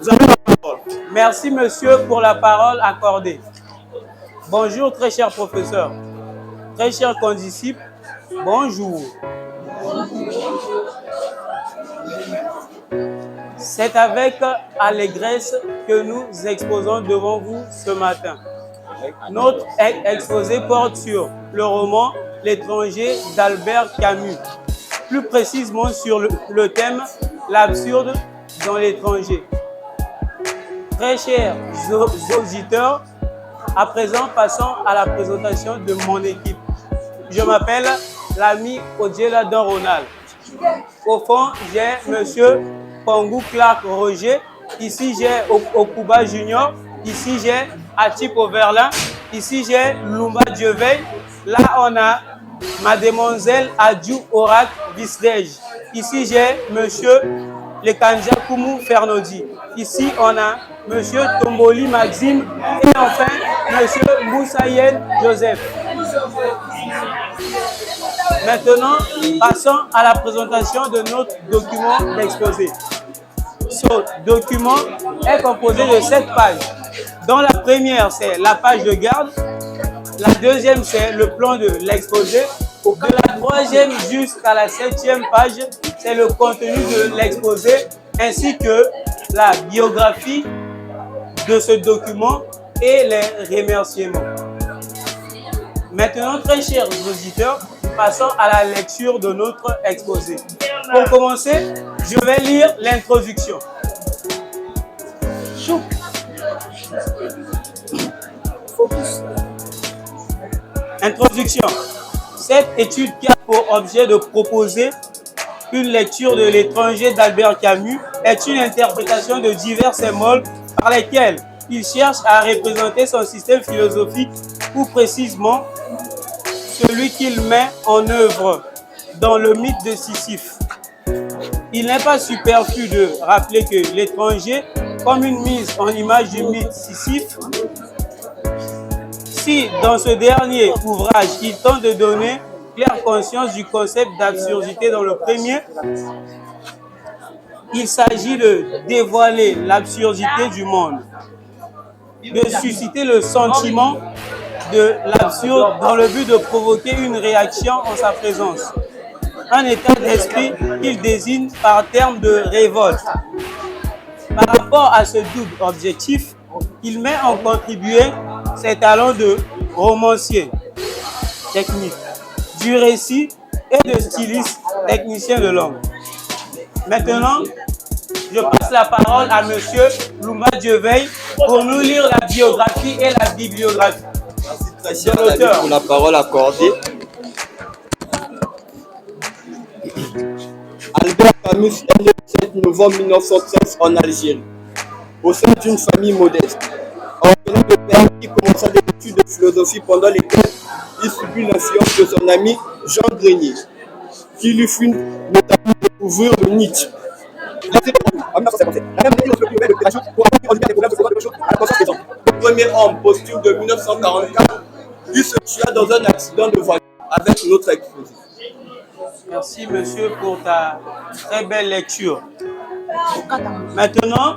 Vous avez la parole. Merci, monsieur, pour la parole accordée. Bonjour, très cher professeur. Très chers condisciples, bonjour. C'est avec allégresse que nous exposons devant vous ce matin. Notre exposé porte sur le roman L'étranger d'Albert Camus, plus précisément sur le thème l'absurde dans l'étranger. Très chers auditeurs, à présent passons à la présentation de mon équipe. Je m'appelle l'ami Odjela Don Ronald. Au fond, j'ai monsieur Pangou Clark Roger. Ici, j'ai Okuba Junior. Ici, j'ai Atip Overlin. Ici, j'ai Lumba Dieveil. Là, on a mademoiselle Adjou Orak Visdej. Ici, j'ai monsieur Lekanja Koumou Fernodi. Ici, on a monsieur Tomboli Maxime. Et enfin, monsieur Moussaïen Joseph. Maintenant, passons à la présentation de notre document d'exposé. Ce document est composé de 7 pages. Dans la première, c'est la page de garde. La deuxième, c'est le plan de l'exposé. De la troisième jusqu'à la 7e page, c'est le contenu de l'exposé ainsi que la biographie de ce document et les remerciements. Maintenant, très chers auditeurs, passons à la lecture de notre exposé. Pour commencer, je vais lire l'introduction. Introduction. Cette étude qui a pour objet de proposer une lecture de L'étranger d'Albert Camus est une interprétation de divers symboles par lesquels il cherche à représenter son système philosophique ou précisément celui qu'il met en œuvre dans le mythe de Sisyphe. Il n'est pas superflu de rappeler que l'étranger, comme une mise en image du mythe Sisyphe, si dans ce dernier ouvrage, il tente de donner claire conscience du concept d'absurdité dans le premier, il s'agit de dévoiler l'absurdité du monde, de susciter le sentiment de l'absurde dans le but de provoquer une réaction en sa présence. Un état d'esprit qu'il désigne par terme de révolte. Par rapport à ce double objectif, il met en contribué ses talents de romancier technique, du récit et de styliste technicien de langue. Maintenant, je passe la parole à monsieur Lumba Dieveil pour nous lire la biographie et la bibliographie. Merci très cher pour la parole accordée. Albert Camus est né le 7 novembre 1913 en Algérie, au sein d'une famille modeste. Orphelin de père qui commença des études de philosophie pendant lesquelles il subit l'influence de son ami Jean Grenier, qui lui fit notamment découvrir le Nietzsche. Le premier homme posthume de 1944, lui se tua dans un accident de voiture avec notre exposé. Merci monsieur pour ta très belle lecture. Maintenant,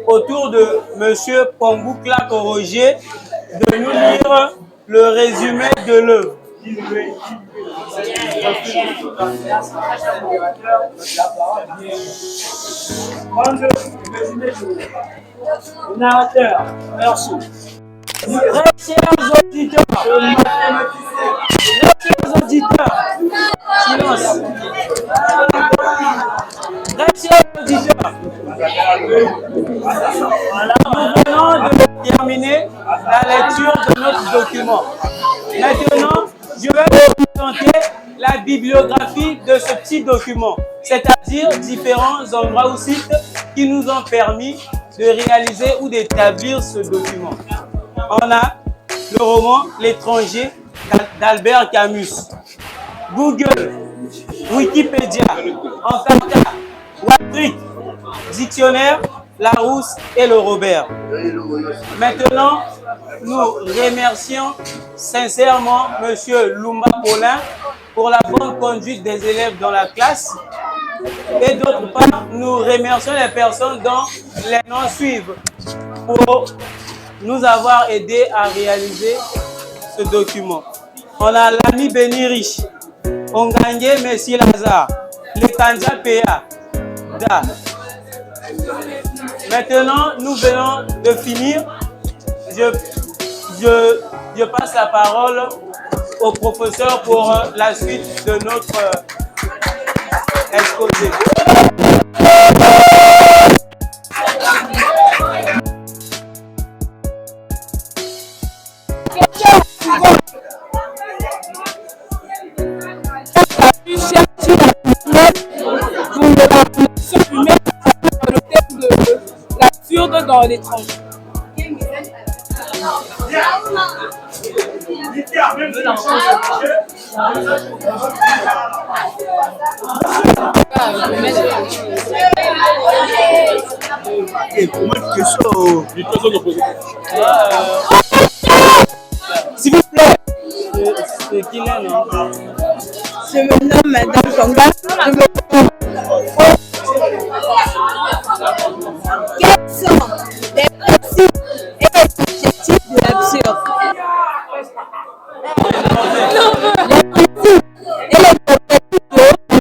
au tour de monsieur Pangou Clark Roger de nous lire le résumé de l'œuvre. Narrateur, merci. Très chers auditeurs, silence. Très chers auditeurs, nous venons de terminer la lecture de notre document. Maintenant, je vais vous présenter la bibliographie de ce petit document, c'est-à-dire différents endroits ou sites qui nous ont permis de réaliser ou d'établir ce document. On a le roman L'étranger d'Albert Camus, Google, Wikipédia, Encarta, Watrick, Dictionnaire, Larousse et le Robert. Maintenant, nous remercions sincèrement M. Lumba Paulin pour la bonne conduite des élèves dans la classe Et d'autre part, nous remercions les personnes dont les noms suivent pour nous avoir aidés à réaliser ce document. On a l'ami Béni Riche, Ongangé Messi Lazare, le Kanja Péa, Da. Maintenant, nous venons de finir. Je passe la parole au professeur pour la suite de notre exposé. Dans l'étranger. S'il vous plaît. C'est qui est, non? Je me nomme Madame Konga. Quels sont les principes et les objectifs de l'absurde? Les principes et les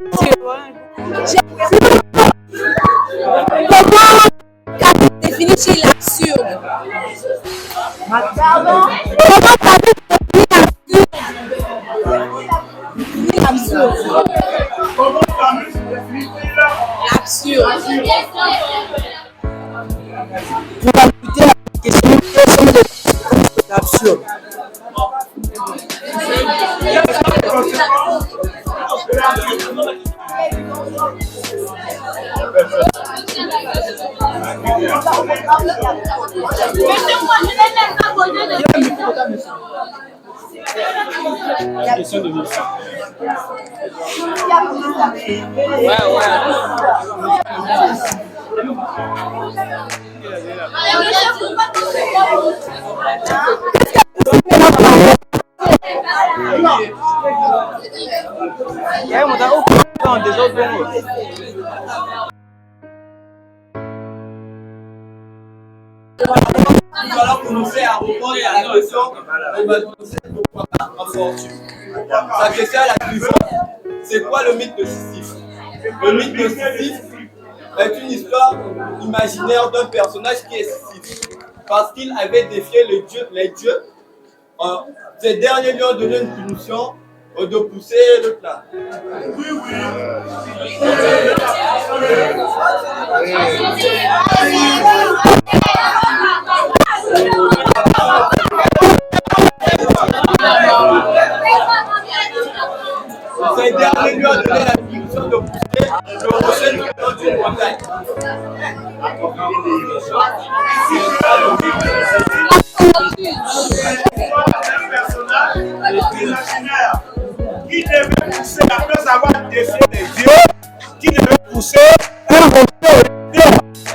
objectifs de l'absurde. Comment définir l'absurde? Comment l'absurde? L'absurde. Pour ajouter la question, quelles sont les absurdes? La question de mission. Nous allons commencer à répondre à la question pourquoi pas en fortune. La question est la suivante. C'est quoi le mythe de Sisyphe? Le mythe de Sisyphe est une histoire imaginaire d'un personnage qui est Sisyphe. Parce qu'il avait défié les dieux, ces derniers lui ont donné une punition de pousser le plat. Ces derniers lui ont donné la punition de pousser le rocher du nom d'une montagne. Un personnage imaginaire qui devait pousser, après avoir défié les dieux, qui devait pousser un rocher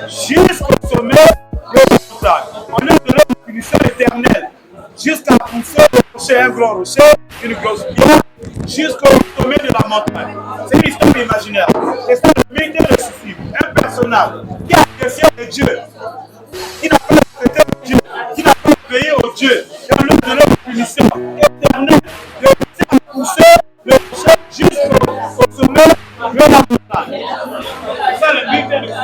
jusqu'au sommet de la montagne. On lui donne une punition éternelle jusqu'à pousser le rocher, un gros rocher, une grosse pierre, jusqu'au sommet de la montagne. C'est une histoire imaginaire. C'est ça le mythe de Sisyphe. Un personnage qui a défié les dieux, qui n'a pas accepté Dieu, qui n'a pas obéi aux dieux, et on lui donne une punition éternelle de pousser le rocher jusqu'au sommet de la montagne. C'est ça le mythe de Sisyphe.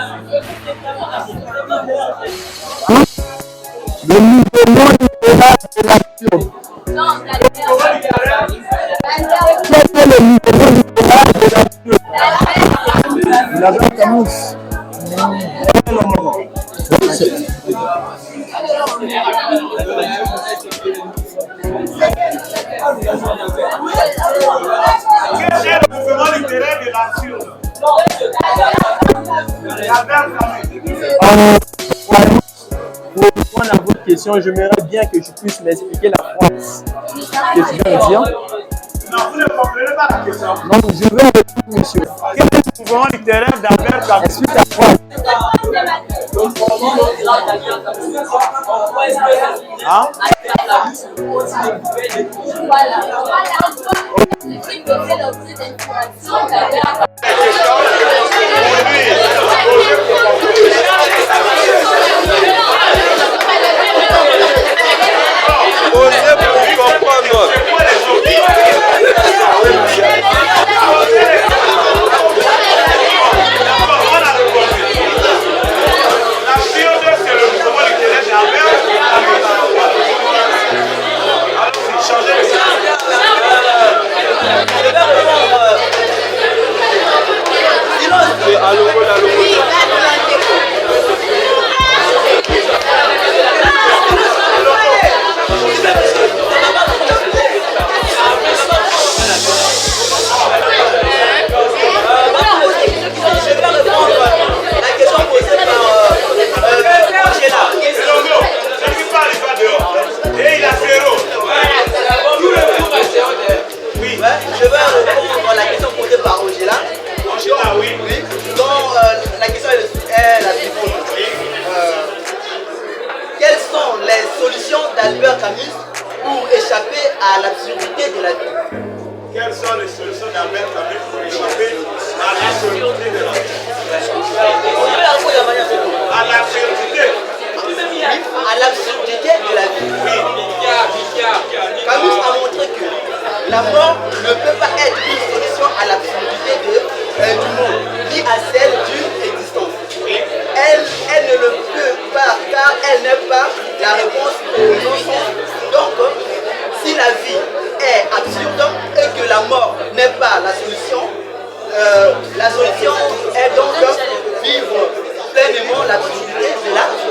Le mouvement littéraire de l'absurde. Quel est le mouvement littéraire de l'absurde? La grande mouche. Quel est le mouvement littéraire de l'absurde? Pour répondre à votre question, j'aimerais bien que je puisse m'expliquer la phrase que tu viens de dire. Non, vous ne comprenez pas la question. Non, je veux répondre, monsieur. Quel est le mouvement littéraire d'Albert Camus? Explique la phrase. Hein? La réponse est non. Donc, si la vie est absurde et que la mort n'est pas la solution est donc vivre pleinement l'absurdité de la vie.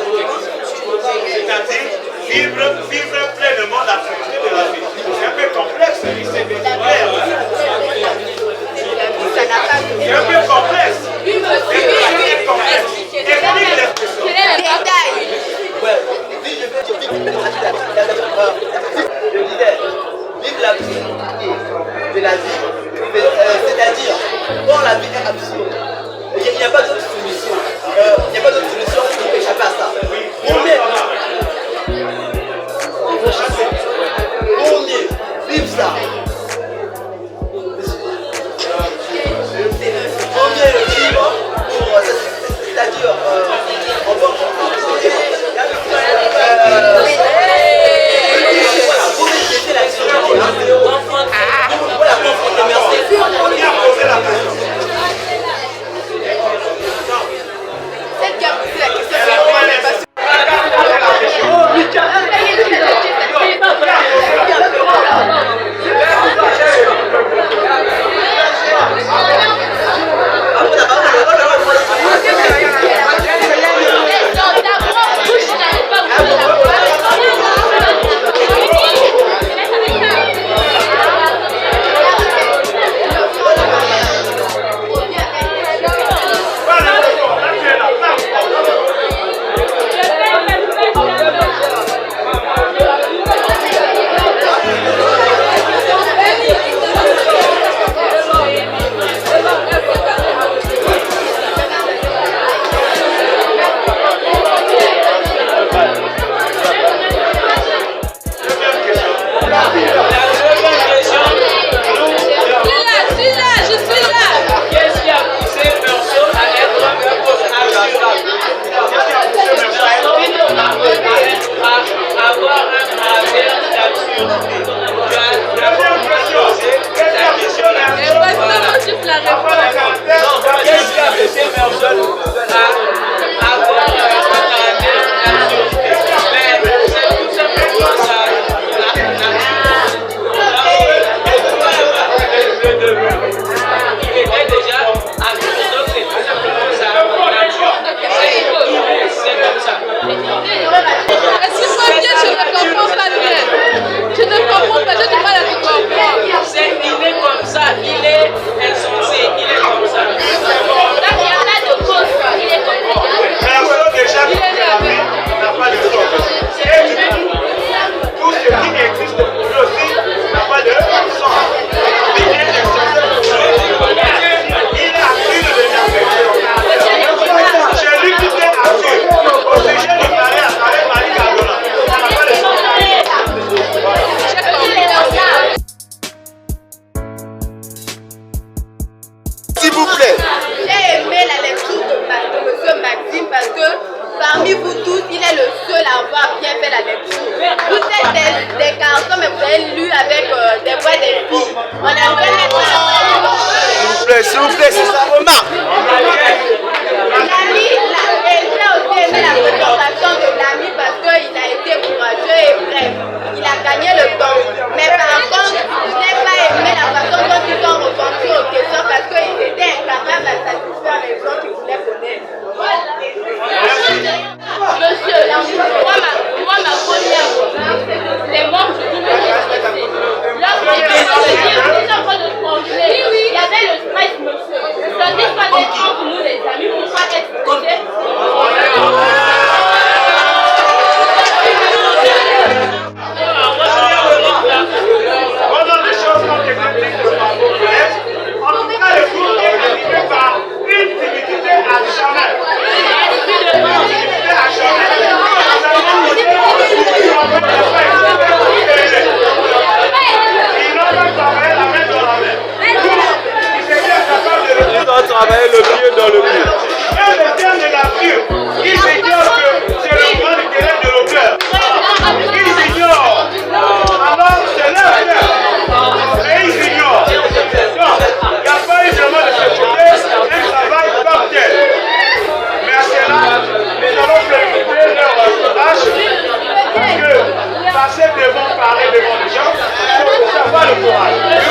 C'est-à-dire vivre pleinement l'absurdité de la vie. C'est un peu complexe, c'est un peu complexe. Ouais, si je veux dire, je disais, vivre l'absurdité de la vie, c'est-à-dire, quand la vie est absurde, il n'y a pas d'autre solution. Il n'y a pas d'autre solution pour échapper à ça. Pour mieux vivre ça. Pour mieux le vivre, c'est-à-dire, on va Parmi vous tous, il est le seul à avoir bien fait la lecture. Vous êtes des garçons, mais vous avez lu avec des voix des filles. On aimerait être S'il vous plaît, c'est sa remarque. L'ami, j'ai aussi aimé la présentation de l'ami parce qu'il a été courageux et bref. Il a gagné le temps. Mais par contre, je n'ai pas aimé la façon dont ils ont répondu aux questions parce qu'ils étaient incapables à satisfaire les gens qui voulaient connaître. Monsieur, moi ma première remarque, c'est que les morts, je trouve que c'est stressé. Lorsqu'ils ont de dire, ils sont en train de trembler. Il y avait le stress, monsieur. Ça, pas le courage.